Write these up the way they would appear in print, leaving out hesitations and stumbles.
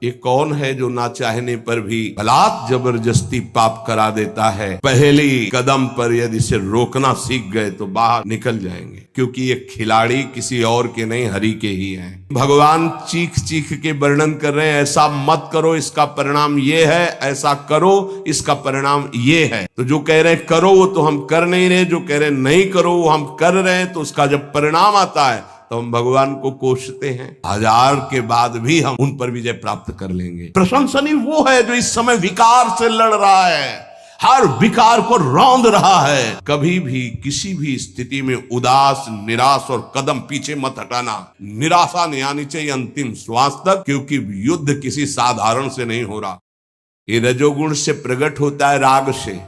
ये कौन है जो ना चाहने पर भी बलात् जबरदस्ती पाप करा देता है? पहली कदम पर यदि इसे रोकना सीख गए तो बाहर निकल जाएंगे, क्योंकि ये खिलाड़ी किसी और के नहीं, हरि के ही हैं। भगवान चीख चीख के वर्णन कर रहे हैं, ऐसा मत करो इसका परिणाम ये है, ऐसा करो इसका परिणाम ये है। तो जो कह रहे हैं करो वो तो हम कर नहीं रहे, जो कह रहे हैं नहीं करो वो हम कर रहे हैं। तो उसका जब परिणाम आता है तो हम भगवान को कोसते हैं, हजार के बाद भी हम उन पर विजय प्राप्त कर लेंगे। प्रशंसनीय वो है जो इस समय विकार से लड़ रहा है, हर विकार को रौंद रहा है। कभी भी किसी भी स्थिति में उदास निराश और कदम पीछे मत हटाना। निराशा नहीं आनी चाहिए अंतिम श्वास तक, क्योंकि युद्ध किसी साधारण से नहीं हो रहा। ये रजोगुण से प्रकट होता है, राग से,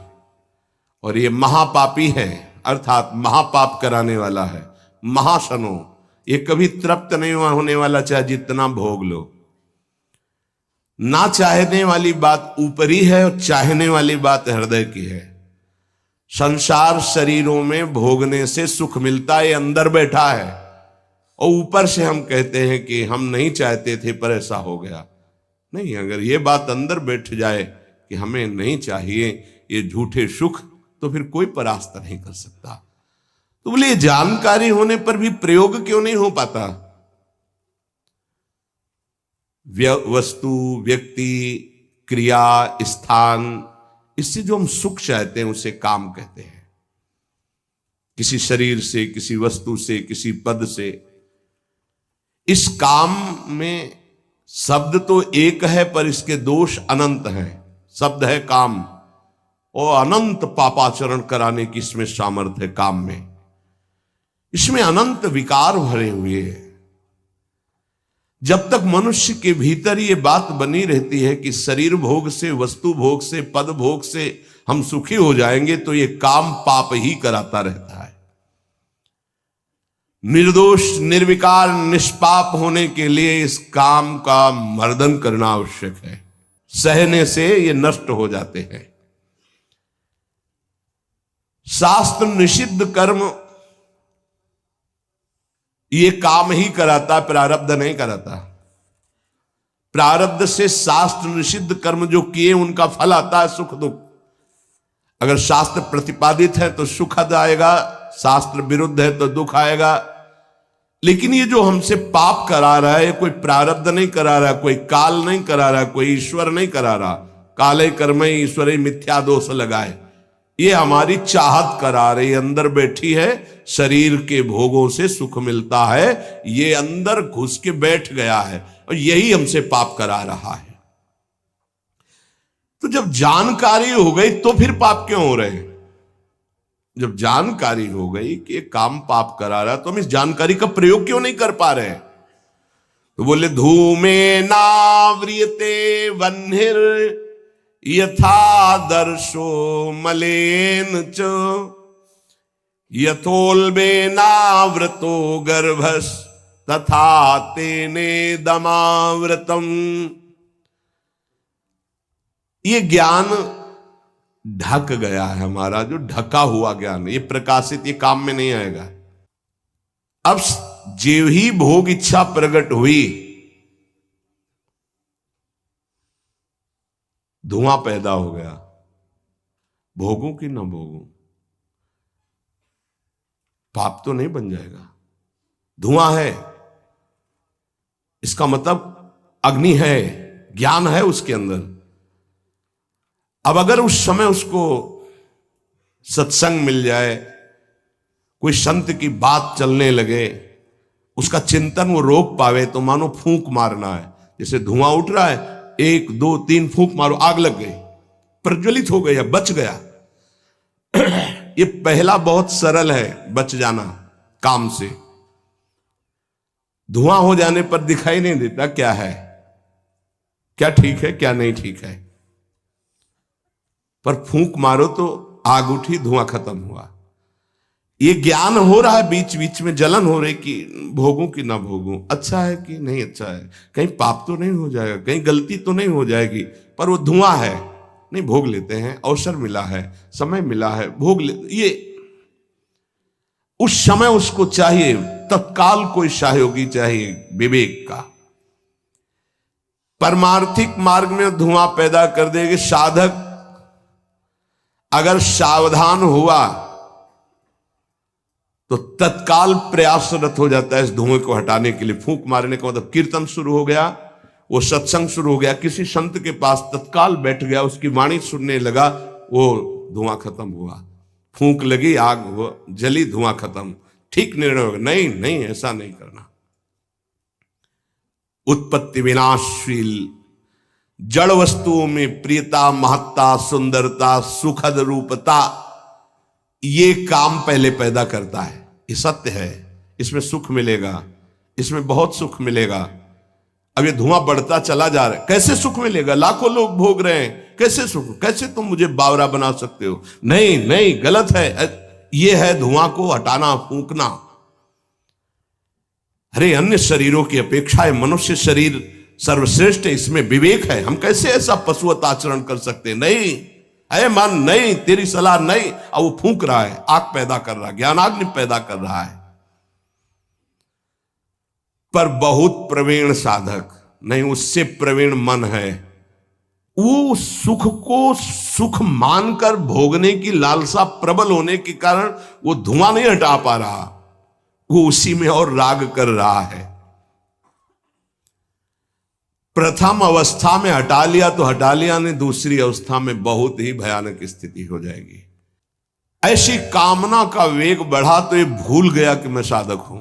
और ये महापापी है, अर्थात महापाप कराने वाला है। महाशनो, ये कभी तृप्त नहीं होने वाला, चाहे जितना भोग लो। ना चाहने वाली बात ऊपरी है और चाहने वाली बात हृदय की है। संसार शरीरों में भोगने से सुख मिलता है, अंदर बैठा है, और ऊपर से हम कहते हैं कि हम नहीं चाहते थे पर ऐसा हो गया। नहीं, अगर ये बात अंदर बैठ जाए कि हमें नहीं चाहिए ये झूठे सुख, तो फिर कोई परास्त नहीं कर सकता। तो बोले जानकारी होने पर भी प्रयोग क्यों नहीं हो पाता? वस्तु, व्यक्ति, क्रिया, स्थान, इससे जो हम सुख चाहते हैं उसे काम कहते हैं। किसी शरीर से, किसी वस्तु से, किसी पद से। इस काम में शब्द तो एक है पर इसके दोष अनंत हैं। शब्द है काम, और अनंत पापाचरण कराने की इसमें सामर्थ्य है। काम में इसमें अनंत विकार भरे हुए हैं। जब तक मनुष्य के भीतर ये बात बनी रहती है कि शरीर भोग से, वस्तु भोग से, पद भोग से हम सुखी हो जाएंगे, तो ये काम पाप ही कराता रहता है। निर्दोष, निर्विकार, निष्पाप होने के लिए इस काम का मर्दन करना आवश्यक है। सहने से ये नष्ट हो जाते हैं। शास्त्र निषिद्ध कर्म ये काम ही कराता, प्रारब्ध नहीं कराता। प्रारब्ध से शास्त्र निषिद्ध कर्म जो किए उनका फल आता है सुख दुख। अगर शास्त्र प्रतिपादित है तो सुख आएगा, शास्त्र विरुद्ध है तो दुख आएगा। लेकिन ये जो हमसे पाप करा रहा है, कोई प्रारब्ध नहीं करा रहा, कोई काल नहीं करा रहा, कोई ईश्वर नहीं करा रहा। काले कर्म ईश्वरे मिथ्या दोष लगाए, ये हमारी चाहत करा रही, अंदर बैठी है, शरीर के भोगों से सुख मिलता है, ये अंदर घुस के बैठ गया है और यही हमसे पाप करा रहा है। तो जब जानकारी हो गई तो फिर पाप क्यों हो रहे हैं? जब जानकारी हो गई कि काम पाप करा रहा, तो हम इस जानकारी का प्रयोग क्यों नहीं कर पा रहे हैं? तो बोले धूमे नाव्रियते वह्निर यथा दर्शो मलेन च यथोल्बेनावृतो गर्भस तथा तेने दमावृतम। ये ज्ञान ढक गया है हमारा, जो ढका हुआ ज्ञान, ये प्रकाशित, ये काम में नहीं आएगा। अब जो ही भोग इच्छा प्रकट हुई, धुआं पैदा हो गया। भोगों की ना भोगों, पाप तो नहीं बन जाएगा। धुआं है, इसका मतलब अग्नि है, ज्ञान है उसके अंदर। अब अगर उस समय उसको सत्संग मिल जाए, कोई संत की बात चलने लगे, उसका चिंतन वो रोक पावे, तो मानो फूंक मारना है। जैसे धुआं उठ रहा है, 1 2 3 फूंक मारो, आग लग गई, प्रज्वलित हो गया, बच गया। ये पहला बहुत सरल है, बच जाना काम से। धुआं हो जाने पर दिखाई नहीं देता क्या है, क्या ठीक है, क्या नहीं ठीक है। पर फूंक मारो तो आग उठी, धुआं खत्म हुआ। ये ज्ञान हो रहा है, बीच बीच में जलन हो रही कि भोगूं कि ना भोगूं, अच्छा है कि नहीं अच्छा है, कहीं पाप तो नहीं हो जाएगा, कहीं गलती तो नहीं हो जाएगी। पर वो धुआं है, नहीं भोग लेते हैं, अवसर मिला है, समय मिला है, भोग ले। ये उस समय उसको चाहिए, तत्काल कोई सहयोगी चाहिए विवेक का। परमार्थिक मार्ग में धुआं पैदा कर देगी। साधक अगर सावधान हुआ तो तत्काल प्रयासरत हो जाता है इस धुएं को हटाने के लिए। फूंक मारने का मतलब कीर्तन शुरू हो गया, वो सत्संग शुरू हो गया, किसी संत के पास तत्काल बैठ गया, उसकी वाणी सुनने लगा, वो धुआं खत्म हुआ। फूंक लगी, आग जली, धुआं खत्म, ठीक निर्णय होगा। नहीं नहीं, ऐसा नहीं करना। उत्पत्ति विनाशशील जड़ वस्तुओं में प्रियता, महत्ता, सुंदरता, सुखद रूपता, ये काम पहले पैदा करता है। ये सत्य है, इसमें सुख मिलेगा, इसमें बहुत सुख मिलेगा। अब ये धुआं बढ़ता चला जा रहा है, कैसे सुख मिलेगा? लाखों लोग भोग रहे हैं, कैसे सुख? कैसे तुम मुझे बावरा बना सकते हो? नहीं नहीं, गलत है। ये है धुआं को हटाना, फूंकना। अरे अन्य शरीरों की अपेक्षा मनुष्य शरीर सर्वश्रेष्ठ है, इसमें विवेक है। हम कैसे ऐसा पशुवत आचरण कर सकते हैं? नहीं, अरे मन नहीं, तेरी सलाह नहीं। अब वो फूंक रहा है, आग पैदा कर रहा है, ज्ञानाग्नि पैदा कर रहा है। पर बहुत प्रवीण साधक नहीं, उससे प्रवीण मन है, वो सुख को सुख मानकर भोगने की लालसा प्रबल होने के कारण वो धुआं नहीं हटा पा रहा, वो उसी में और राग कर रहा है। प्रथम अवस्था में हटा लिया तो हटा लिया, नहीं दूसरी अवस्था में बहुत ही भयानक स्थिति हो जाएगी। ऐसी कामना का वेग बढ़ा तो ये भूल गया कि मैं साधक हूं,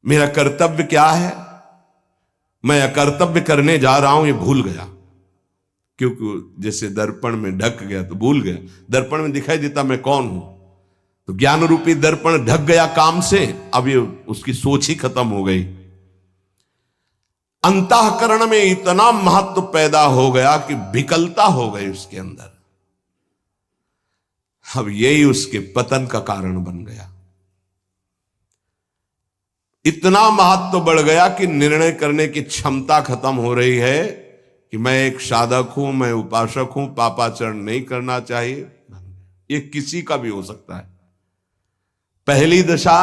मेरा कर्तव्य क्या है, मैं अकर्तव्य करने जा रहा हूं, ये भूल गया। क्योंकि जैसे दर्पण में ढक गया तो भूल गया, दर्पण में दिखाई देता मैं कौन हूं, तो ज्ञान रूपी दर्पण ढक गया काम से, अब ये उसकी सोच ही खत्म हो गई। अंतःकरण में इतना महत्व पैदा हो गया कि विकलता हो गई उसके अंदर। अब यही उसके पतन का कारण बन गया। इतना महत्व बढ़ गया कि निर्णय करने की क्षमता खत्म हो रही है कि मैं एक साधक हूं, मैं उपासक हूं, पापाचरण नहीं करना चाहिए। ये किसी का भी हो सकता है। पहली दशा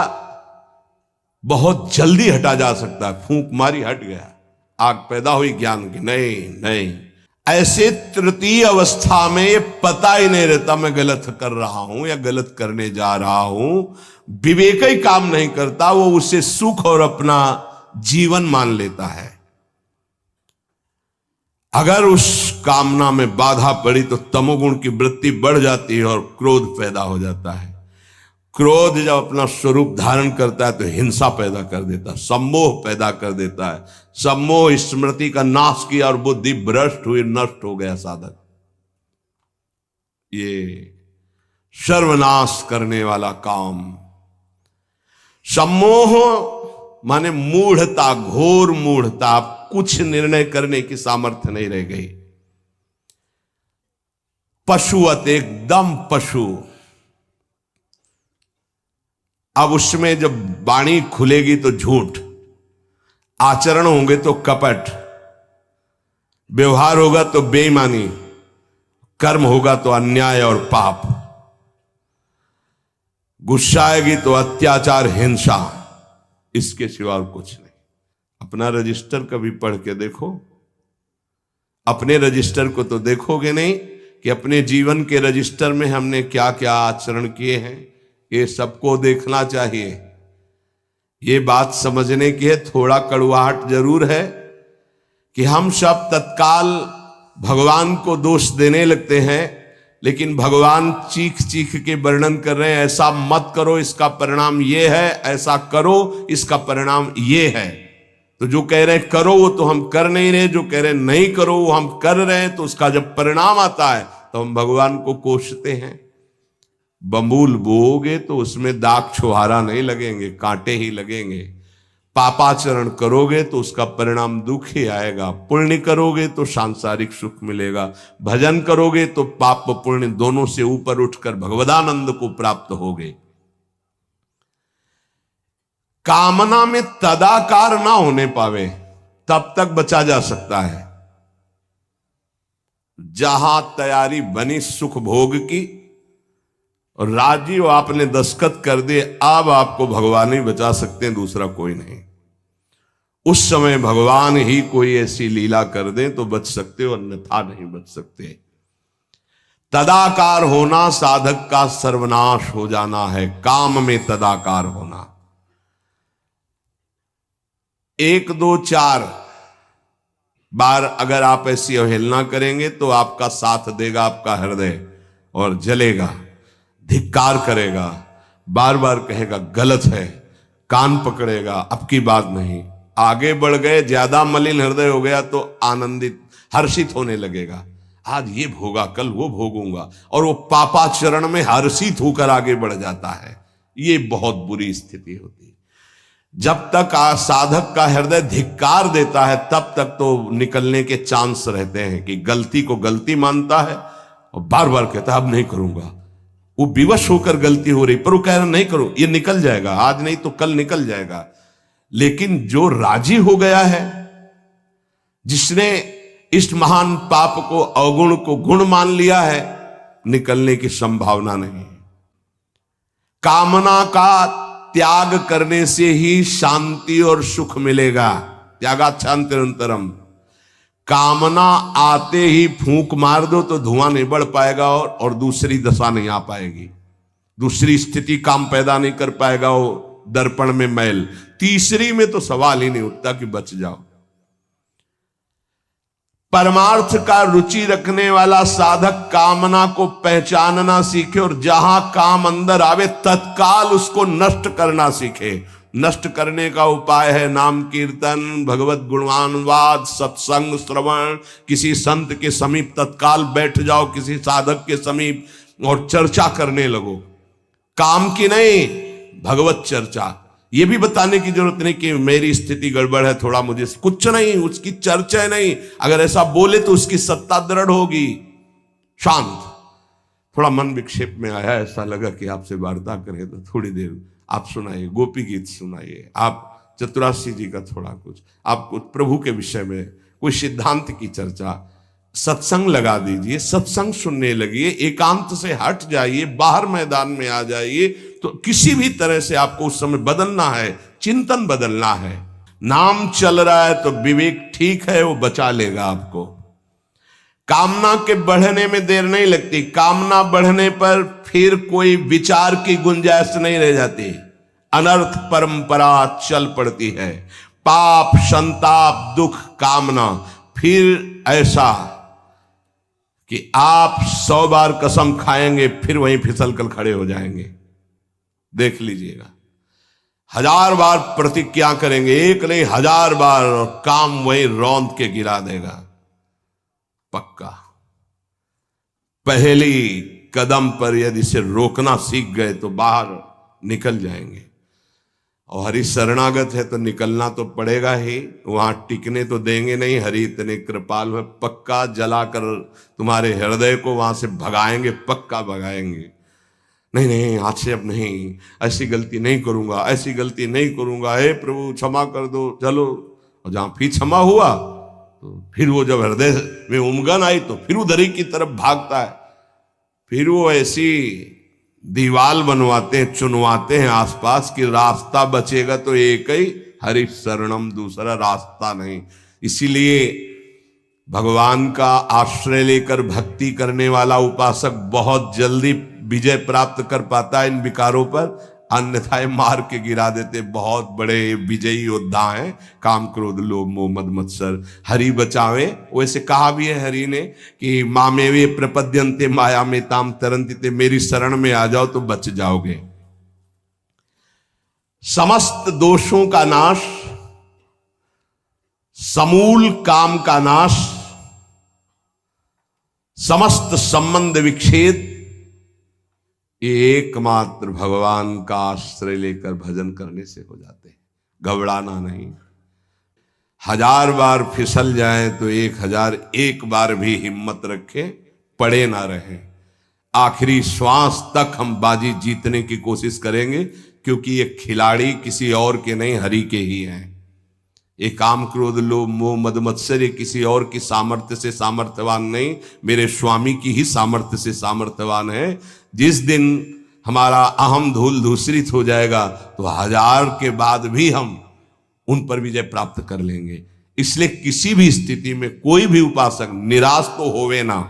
बहुत जल्दी हटा जा सकता है, फूंक मारी हट गया, आग पैदा हुई ज्ञान की। नहीं नहीं, ऐसे तृतीय अवस्था में ये पता ही नहीं रहता मैं गलत कर रहा हूं या गलत करने जा रहा हूं, विवेक ही काम नहीं करता, वो उसे सुख और अपना जीवन मान लेता है। अगर उस कामना में बाधा पड़ी तो तमोगुण की वृत्ति बढ़ जाती है और क्रोध पैदा हो जाता है। क्रोध जब अपना स्वरूप धारण करता है तो हिंसा पैदा कर देता है, सम्मोह पैदा कर देता है। सम्मोह स्मृति का नाश किया और बुद्धि भ्रष्ट हुई, नष्ट हो गया साधक। ये सर्वनाश करने वाला काम। सम्मोह माने मूढ़ता, घोर मूढ़ता, कुछ निर्णय करने की सामर्थ्य नहीं रह गई। पशुवत, एकदम पशु। अब उसमें जब वाणी खुलेगी तो झूठ, आचरण होंगे तो कपट, व्यवहार होगा तो बेईमानी, कर्म होगा तो अन्याय और पाप, गुस्सा आएगी तो अत्याचार, हिंसा, इसके सिवा और कुछ नहीं। अपना रजिस्टर कभी पढ़ के देखो, अपने रजिस्टर को तो देखोगे नहीं कि अपने जीवन के रजिस्टर में हमने क्या क्या आचरण किए हैं। ये सबको देखना चाहिए। ये बात समझने की है, थोड़ा कड़वाहट जरूर है कि हम सब तत्काल भगवान को दोष देने लगते हैं, लेकिन भगवान चीख चीख के वर्णन कर रहे हैं, ऐसा मत करो इसका परिणाम ये है, ऐसा करो इसका परिणाम ये है। तो जो कह रहे हैं करो वो तो हम कर नहीं रहे, जो कह रहे हैं नहीं करो वो हम कर रहे हैं। तो उसका जब परिणाम आता है तो हम भगवान को कोसते हैं। बंबूल बोओगे तो उसमें दाग छुहारा नहीं लगेंगे, कांटे ही लगेंगे। पापाचरण करोगे तो उसका परिणाम दुख ही आएगा। पुण्य करोगे तो सांसारिक सुख मिलेगा, भजन करोगे तो पाप पुण्य दोनों से ऊपर उठकर भगवदानंद को प्राप्त होगे। कामना में तदाकार ना होने पावे तब तक बचा जा सकता है। जहां तैयारी बनी सुख भोग की और राजीव आपने दस्तखत कर दिए, अब आपको भगवान ही बचा सकते हैं, दूसरा कोई नहीं। उस समय भगवान ही कोई ऐसी लीला कर दे तो बच सकते हो, अन्यथा नहीं बच सकते। तदाकार होना साधक का सर्वनाश हो जाना है, काम में तदाकार होना। 1 2 4 बार अगर आप ऐसी अवहेलना करेंगे तो आपका साथ देगा आपका हृदय और जलेगा, धिक्कार करेगा, बार बार कहेगा गलत है, कान पकड़ेगा, अब की बात नहीं। आगे बढ़ गए, ज्यादा मलिन हृदय हो गया तो आनंदित हर्षित होने लगेगा, आज ये भोगा कल वो भोगूंगा, और वो पापाचरण में हर्षित होकर आगे बढ़ जाता है। ये बहुत बुरी स्थिति होती है। जब तक साधक का हृदय धिक्कार देता है तब तक तो निकलने के चांस रहते हैं कि गलती को गलती मानता है और बार बार कहता है अब नहीं करूंगा। वो विवश होकर गलती हो रही पर वो कह रहा नहीं करो, ये निकल जाएगा, आज नहीं तो कल निकल जाएगा। लेकिन जो राजी हो गया है, जिसने इस महान पाप को अवगुण को गुण मान लिया है, निकलने की संभावना नहीं। कामना का त्याग करने से ही शांति और सुख मिलेगा। त्यागाच्छांतिरंतरम। कामना आते ही फूंक मार दो तो धुआं नहीं बढ़ पाएगा और दूसरी दशा नहीं आ पाएगी, दूसरी स्थिति काम पैदा नहीं कर पाएगा। वो दर्पण में मैल, तीसरी में तो सवाल ही नहीं उठता कि बच जाओ। परमार्थ का रुचि रखने वाला साधक कामना को पहचानना सीखे और जहां काम अंदर आवे तत्काल उसको नष्ट करना सीखे। नष्ट करने का उपाय है नाम कीर्तन, भगवत गुणगानवाद, सत्संग, श्रवण। किसी संत के समीप तत्काल बैठ जाओ, किसी साधक के समीप, और चर्चा करने लगो। काम की नहीं, भगवत चर्चा। ये भी बताने की जरूरत नहीं कि मेरी स्थिति गड़बड़ है, थोड़ा मुझे, कुछ नहीं, उसकी चर्चा नहीं। अगर ऐसा बोले तो उसकी सत्ता दृढ़ होगी। शांत, थोड़ा मन विक्षेप में आया, ऐसा लगा कि आपसे वार्ता करें तो थोड़ी देर आप सुनाइए, गोपी गीत सुनाइए, आप चतुराशी जी का थोड़ा कुछ, आप कुछ प्रभु के विषय में कोई सिद्धांत की चर्चा, सत्संग लगा दीजिए, सत्संग सुनने लगिए, एकांत से हट जाइए, बाहर मैदान में आ जाइए। तो किसी भी तरह से आपको उस समय बदलना है, चिंतन बदलना है। नाम चल रहा है तो विवेक ठीक है, वो बचा लेगा आपको। कामना के बढ़ने में देर नहीं लगती। कामना बढ़ने पर फिर कोई विचार की गुंजाइश नहीं रह जाती, अनर्थ परंपरा चल पड़ती है। पाप, संताप, दुख, कामना, फिर ऐसा कि आप 100 बार कसम खाएंगे फिर वहीं फिसल कर खड़े हो जाएंगे। देख लीजिएगा, 1000 बार प्रतिज्ञा करेंगे, एक नहीं 1000 बार, और काम वहीं रौंद के गिरा देगा पक्का। पहली कदम पर यदि इसे रोकना सीख गए तो बाहर निकल जाएंगे। और हरि शरणागत है तो निकलना तो पड़ेगा ही, वहां टिकने तो देंगे नहीं। हरि इतने कृपाल है, पक्का जलाकर तुम्हारे हृदय को वहां से भगाएंगे, पक्का भगाएंगे। नहीं नहीं, आज से अब नहीं, ऐसी गलती नहीं करूंगा, ऐसी गलती नहीं करूंगा, हे प्रभु क्षमा कर दो, चलो। और जहां फिर क्षमा हुआ तो फिर वो जब हृदय में उमगन आई तो फिर उधर ही की तरफ भागता है। फिर वो ऐसी दीवाल बनवाते हैं, चुनवाते हैं आसपास कि रास्ता बचेगा तो एक ही, हरि शरणम, दूसरा रास्ता नहीं। इसीलिए भगवान का आश्रय लेकर भक्ति करने वाला उपासक बहुत जल्दी विजय प्राप्त कर पाता है इन विकारों पर, अन्यथा मार के गिरा देते। बहुत बड़े विजयी योद्धा हैं, काम, क्रोध, लोभ, मोह, मद, मत्सर। हरि बचावे। वैसे कहा भी है हरि ने कि मामेवे प्रपद्यन्ते माया में ताम तरन्ति, मेरी शरण में आ जाओ तो बच जाओगे। समस्त दोषों का नाश, समूल काम का नाश, समस्त संबंध विच्छेद, एकमात्र भगवान का आश्रय लेकर भजन करने से हो जाते हैं। घबराना नहीं। 1000 बार फिसल जाए तो 1001 बार भी हिम्मत रखें, पड़े ना रहें। आखिरी श्वास तक हम बाजी जीतने की कोशिश करेंगे, क्योंकि ये खिलाड़ी किसी और के नहीं, हरि के ही हैं। ये काम, क्रोध, लोभ, मोह, मद, मत्सर किसी और की सामर्थ्य से सामर्थ्यवान नहीं, मेरे स्वामी की ही सामर्थ्य से सामर्थ्यवान है। जिस दिन हमारा अहम धूल धूसरित हो जाएगा तो 1000 के बाद भी हम उन पर विजय प्राप्त कर लेंगे। इसलिए किसी भी स्थिति में कोई भी उपासक निराश तो होवे ना।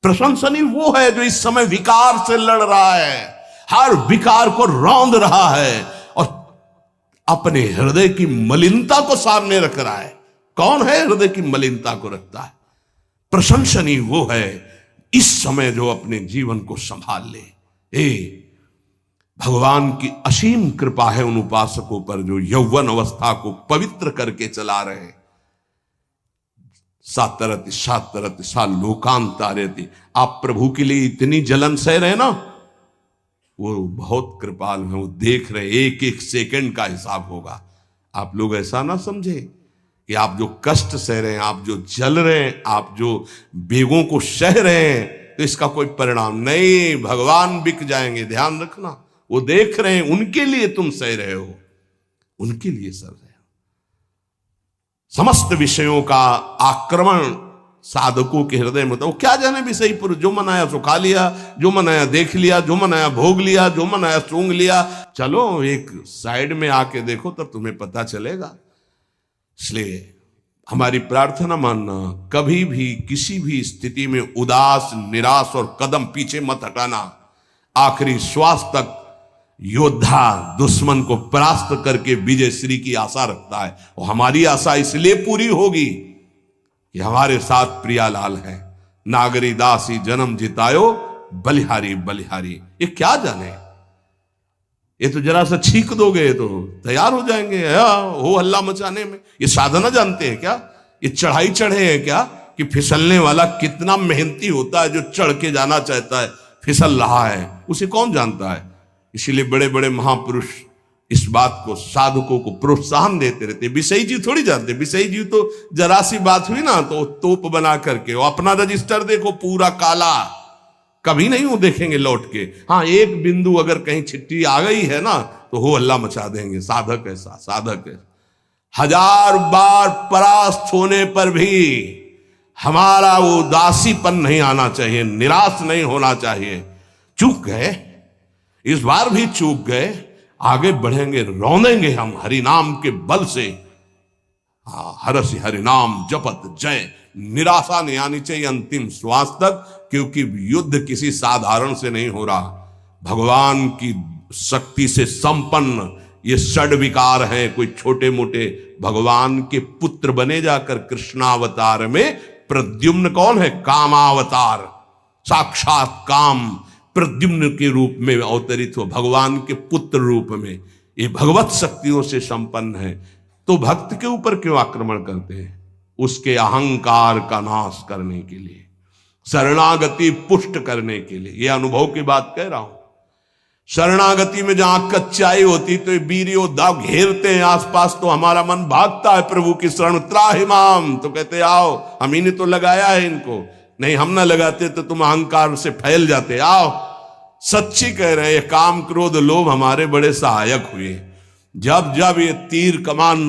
प्रशंसनीय वो है जो इस समय विकार से लड़ रहा है, हर विकार को रौंद रहा है और अपने हृदय की मलिनता को सामने रख रहा है। कौन है हृदय की मलिनता को रखता है? प्रशंसनीय वो है इस समय जो अपने जीवन को संभाल ले। भगवान की असीम कृपा है उन उपासकों पर जो यौवन अवस्था को पवित्र करके चला रहे हैं। सातरति सातरति सा लोकांतारति। आप प्रभु के लिए इतनी जलन सह रहे ना, वो बहुत कृपाल है, वो देख रहे, एक एक सेकंड का हिसाब होगा। आप लोग ऐसा ना समझे कि आप जो कष्ट सह रहे हैं, आप जो जल रहे हैं, आप जो बेगों को सह रहे हैं, तो इसका कोई परिणाम नहीं। भगवान बिक जाएंगे, ध्यान रखना। वो देख रहे हैं, उनके लिए तुम सह रहे हो, उनके लिए सह रहे हो। समस्त विषयों का आक्रमण साधकों के हृदय में, तो वो क्या जाने विषय पुरुष, जो मनाया सो खा लिया, जो मनाया देख लिया, जो मनाया भोग लिया, जो मनाया सूंघ लिया। चलो एक साइड में आके देखो तब तुम्हें पता चलेगा। इसलिए हमारी प्रार्थना मानना, कभी भी किसी भी स्थिति में उदास, निराश और कदम पीछे मत हटाना। आखिरी श्वास तक योद्धा दुश्मन को परास्त करके विजय श्री की आशा रखता है। और हमारी आशा इसलिए पूरी होगी कि हमारे साथ प्रियालाल है। नागरी दासी जन्म जितायो, बलिहारी बलिहारी। ये क्या जाने, ये तो जरा सा छींक दोगे तो तैयार हो जाएंगे हो हल्ला मचाने में। ये साधना जानते हैं क्या? ये चढ़ाई चढ़े हैं क्या कि फिसलने वाला कितना मेहनती होता है? जो चढ़ के जाना चाहता है फिसल रहा है, उसे कौन जानता है? इसीलिए बड़े बड़े महापुरुष इस बात को, साधकों को प्रोत्साहन देते रहते। विषयी जी थोड़ी जानते, विषयी जी तो जरा सी बात हुई ना तो तोप बना करके वो अपना रजिस्टर देखो पूरा काला, कभी नहीं वो देखेंगे लौट के। हाँ, एक बिंदु अगर कहीं चिट्ठी आ गई है ना तो हो हल्ला मचा देंगे। साधक ऐसा, साधक है। 1000 बार परास्त होने पर भी हमारा वो उदासीपन नहीं आना चाहिए, निराश नहीं होना चाहिए। चूक गए, इस बार भी चूक गए, आगे बढ़ेंगे, रौंदेंगे हम हरिनाम के बल से। हरसि हरिनाम जपत जय। निराशा नहीं आनी चाहिए अंतिम श्वास तक, क्योंकि युद्ध किसी साधारण से नहीं हो रहा। भगवान की शक्ति से संपन्न ये षड विकार हैं, कोई छोटे मोटे। भगवान के पुत्र बने जाकर कृष्णावतार में प्रद्युम्न कौन है? कामावतार, साक्षात काम प्रद्युम्न के रूप में अवतरित हो, भगवान के पुत्र रूप में। ये भगवत शक्तियों से संपन्न है। तो भक्त के ऊपर क्यों आक्रमण करते हैं? उसके अहंकार का नाश करने के लिए, शरणागति पुष्ट करने के लिए। ये अनुभव की बात कह रहा हूं। शरणागति में जहां कच्चाई होती तो वीर योद्धा घेरते हैं आसपास, तो हमारा मन भागता है प्रभु की शरण। त्राहिमाम, तो कहते आओ, हम ही ने तो लगाया है इनको। नहीं, हम ना लगाते तो तुम अहंकार से फैल जाते। आओ, सच्ची कह रहे हैं, काम क्रोध लोभ हमारे बड़े सहायक हुए। जब जब ये तीर कमान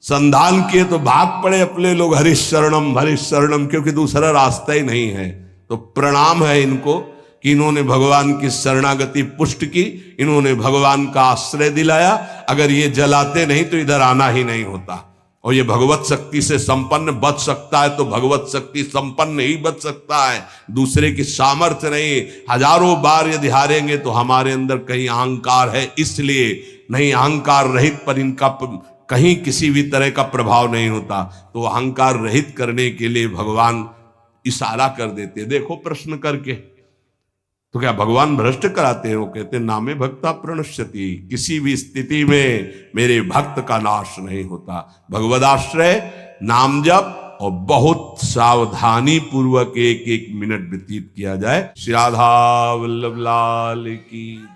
संधान किए तो भाग पड़े अपने लोग, हरिश शरणम, क्योंकि दूसरा रास्ता ही नहीं है। तो प्रणाम है इनको कि इन्होंने भगवान की शरणागति पुष्ट की, इन्होंने भगवान का आश्रय दिलाया। अगर ये जलाते नहीं तो इधर आना ही नहीं होता। और ये भगवत शक्ति से संपन्न बच सकता है तो भगवत शक्ति संपन्न ही बच सकता है, दूसरे की सामर्थ्य नहीं। हजारों बार यदि हारेंगे तो हमारे अंदर कहीं अहंकार है, इसलिए नहीं। अहंकार रहित पर इनका कहीं किसी भी तरह का प्रभाव नहीं होता। तो अहंकार रहित करने के लिए भगवान इशारा कर देते। देखो प्रश्न करके, तो क्या भगवान भ्रष्ट कराते हैं? वो कहते नामे भक्ता प्रणश्यति, किसी भी स्थिति में मेरे भक्त का नाश नहीं होता। भगवदाश्रय, नाम जप और बहुत सावधानी पूर्वक एक एक मिनट व्यतीत किया जाए। श्री राधा वल्लभ लाल की।